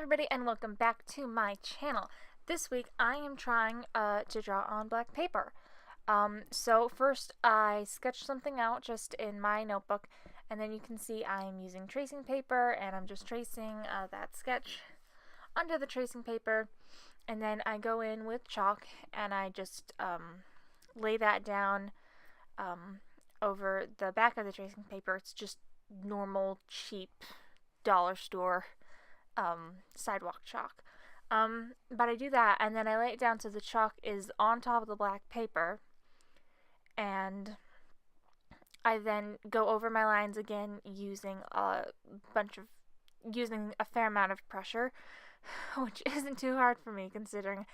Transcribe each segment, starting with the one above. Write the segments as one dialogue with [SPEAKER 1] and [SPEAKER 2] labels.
[SPEAKER 1] everybody, and welcome back to my channel. This week I am trying to draw on black paper. So first I sketched something out just in my notebook, and then you can see I'm using tracing paper, and I'm just tracing that sketch onto the tracing paper, and then I go in with chalk and I just lay that down over the back of the tracing paper. It's just normal, cheap dollar store sidewalk chalk. But I do that, and then I lay it down so the chalk is on top of the black paper, and I then go over my lines again using a fair amount of pressure, which isn't too hard for me considering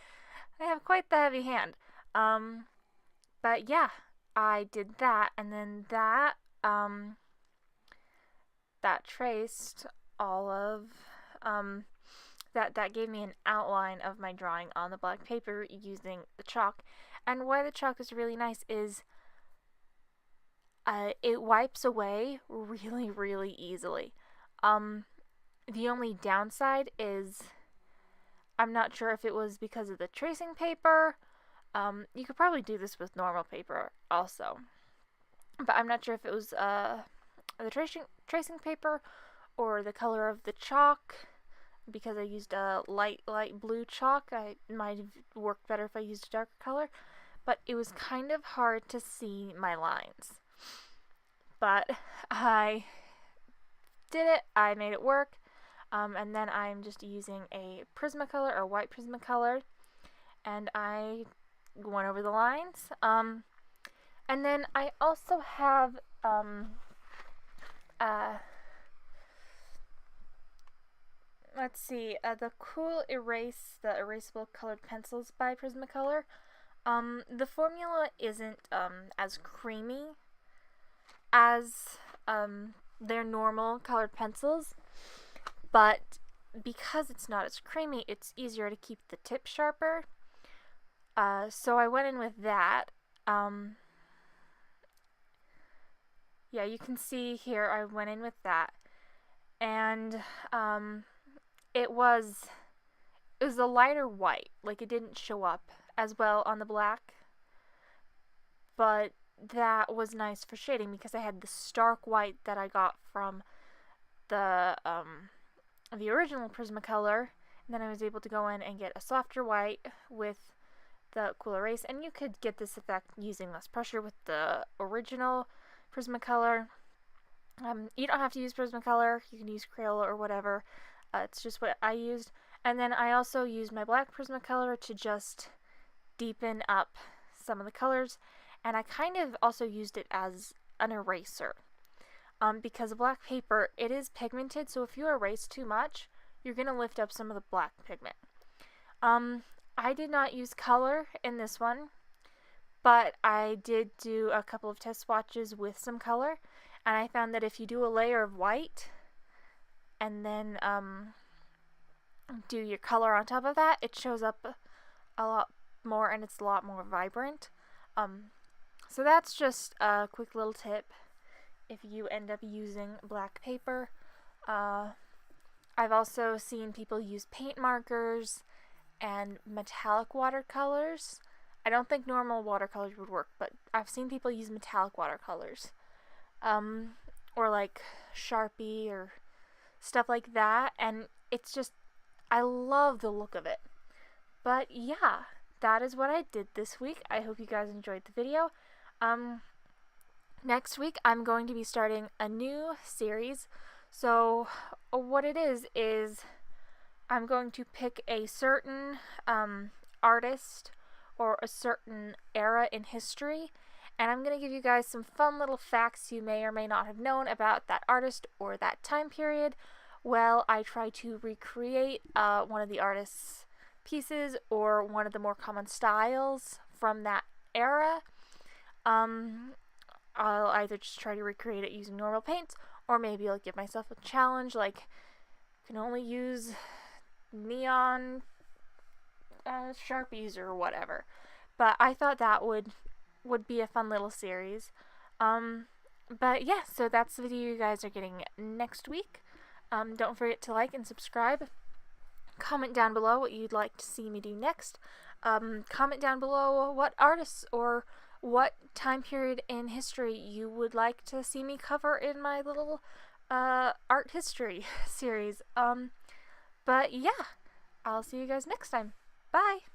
[SPEAKER 1] I have quite the heavy hand. But yeah, I did that, and then that traced all of that gave me an outline of my drawing on the black paper using the chalk. And why the chalk is really nice is it wipes away really easily. The only downside is I'm not sure if it was because of the tracing paper. You could probably do this with normal paper also, but I'm not sure if it was the tracing paper or the color of the chalk. Because I used a light blue chalk, it might have worked better if I used a darker color, but it was kind of hard to see my lines. But I did it, I made it work, and then I'm just using a Prismacolor or white Prismacolor, and I went over the lines. And then I also have let's see, the col-erase, the erasable colored pencils by Prismacolor. The formula isn't as creamy as their normal colored pencils, but because it's not as creamy, it's easier to keep the tip sharper. So I went in with that. Yeah, you can see here I went in with that, and it was a lighter white, like it didn't show up as well on the black, but that was nice for shading because I had the stark white that I got from the original Prismacolor, and then I was able to go in and get a softer white with the col-erase, and you could get this effect using less pressure with the original Prismacolor. You don't have to use Prismacolor, you can use Crayola or whatever. It's just what I used. And then I also used my black Prismacolor to just deepen up some of the colors. And I kind of also used it as an eraser. Because the black paper, it is pigmented, so if you erase too much, you're going to lift up some of the black pigment. I did not use color in this one, but I did do a couple of test swatches with some color. And I found that if you do a layer of white, and then do your color on top of that, it shows up a lot more and it's a lot more vibrant. So that's just a quick little tip if you end up using black paper. I've also seen people use paint markers and metallic watercolors. I don't think normal watercolors would work, but I've seen people use metallic watercolors. Or like Sharpie or stuff like that, and it's just, I love the look of it. But yeah, that is what I did this week. I hope you guys enjoyed the video. Next week I'm going to be starting a new series. So what it is I'm going to pick a certain artist or a certain era in history, and I'm going to give you guys some fun little facts you may or may not have known about that artist or that time period. Well, I try to recreate one of the artist's pieces or one of the more common styles from that era. I'll either just try to recreate it using normal paints, or maybe I'll give myself a challenge, like I can only use neon Sharpies or whatever. But I thought that would be a fun little series. But yeah, so that's the video you guys are getting next week. Don't forget to like and subscribe. comment down below what you'd like to see me do next. Comment down below what artists or what time period in history you would like to see me cover in my little art history series. But yeah, I'll see you guys next time. Bye!